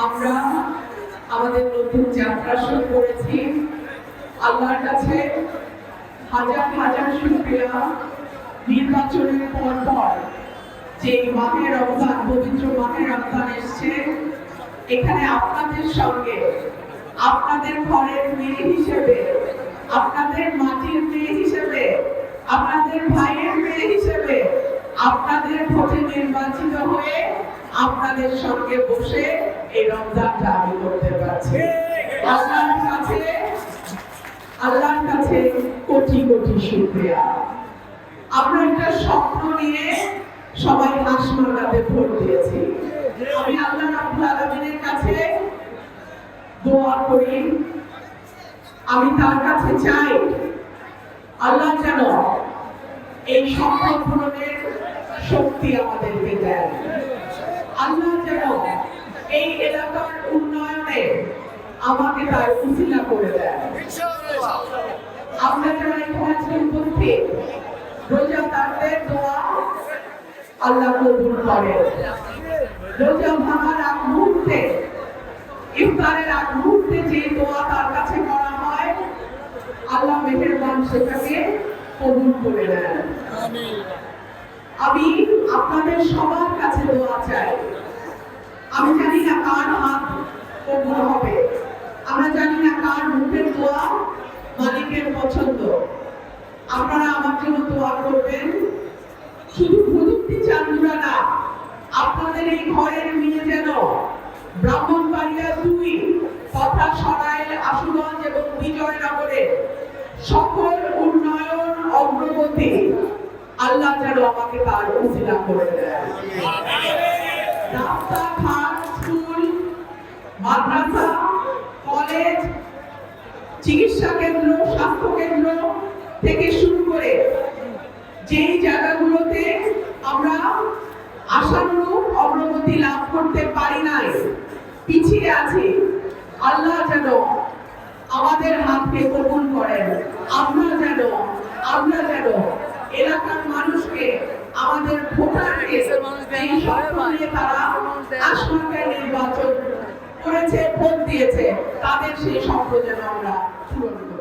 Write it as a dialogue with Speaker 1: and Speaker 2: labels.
Speaker 1: আমরা আমাদের নতুন যাত্রা শুরু করেছি। আল্লাহর কাছে হাজার হাজার শুকরিয়া। নির্বাচনের পর যে মাহে রমজান, পবিত্র মাহে রমজান এসছে, এখানে আপনাদের সঙ্গে, আপনাদের ঘরের মেয়ে হিসেবে, আপনাদের মাটির মেয়ে হিসেবে, আপনাদের ভাইয়ের মেয়ে হিসেবে, আপনাদের ভোটে নির্বাচিত হয়ে আপনাদের সঙ্গে বসে এই রমজানটা আমি করতে পারছি। আল্লাহর কাছে কোটি কোটি শুকরিয়া। আমরা একটা স্বপ্ন নিয়ে সবাই হাসমার্কাতে ভোট দিয়েছি। আমি আল্লাহ রাব্বুল আলামিনের কাছে দোয়া করি, আমি তার কাছে চাই আল্লাহ যেন এই স্বপ্ন পূরণের শক্তি আমাদেরকে দেন। আল্লাহ যেন এই এলাকার উন্নয়নে আমাকে তার উসিলা করে দেন। আমরা যারা এখানে উপস্থিত, রোজাদারদের দোয়া আল্লাহ কবুল করেন। রোজা ভাঙার আগ মুহূর্তে, ইফতারের আগ মুহূর্তে যে দোয়া তার কাছে করা হয়, আল্লাহ মেহেরবান সেটাকে কবুল করে নেন। আমি আপনাদের সবার কাছে দোয়া চাই। আমি জানি না কার হাত কবুল হবে, আমরা জানি না কার মুখের দোয়া মালিকের পছন্দ। আপনারা আমার জন্য দোয়া করবেন। শুধু প্রযুক্তি চান্দুরা না, আপনাদের এই ঘরের মেয়ে যেন ব্রাহ্মণবাড়িয়া 2 তথা সরাইল, আশুগঞ্জ এবং বিজয়নগরে সকল উন্নয়ন অগ্রগতি আল্লাহ যেন আমাকে তার উসিলা করে দেন। রাস্তাঘাট, স্কুল, মাদ্রাসা, কলেজ, চিকিৎসা কেন্দ্র, স্বাস্থ্য কেন্দ্র থেকে শুরু করে যেই জায়গাগুলোতে আমরা আশানুরূপ অগ্রগতি লাভ করতে পারি নাই, পিছিয়ে আছি, আল্লাহ যেন আমাদের হাতকে কবুল করেন। আমরা যেন এলাকার মানুষকে, আমাদের ভোটারকে, এই স্বপ্ন নিয়ে তারা আসমানকে নির্বাচন করেছে, ভোট দিয়েছে, তাদের সেই স্বপ্ন যেন আমরা পূরণ করি।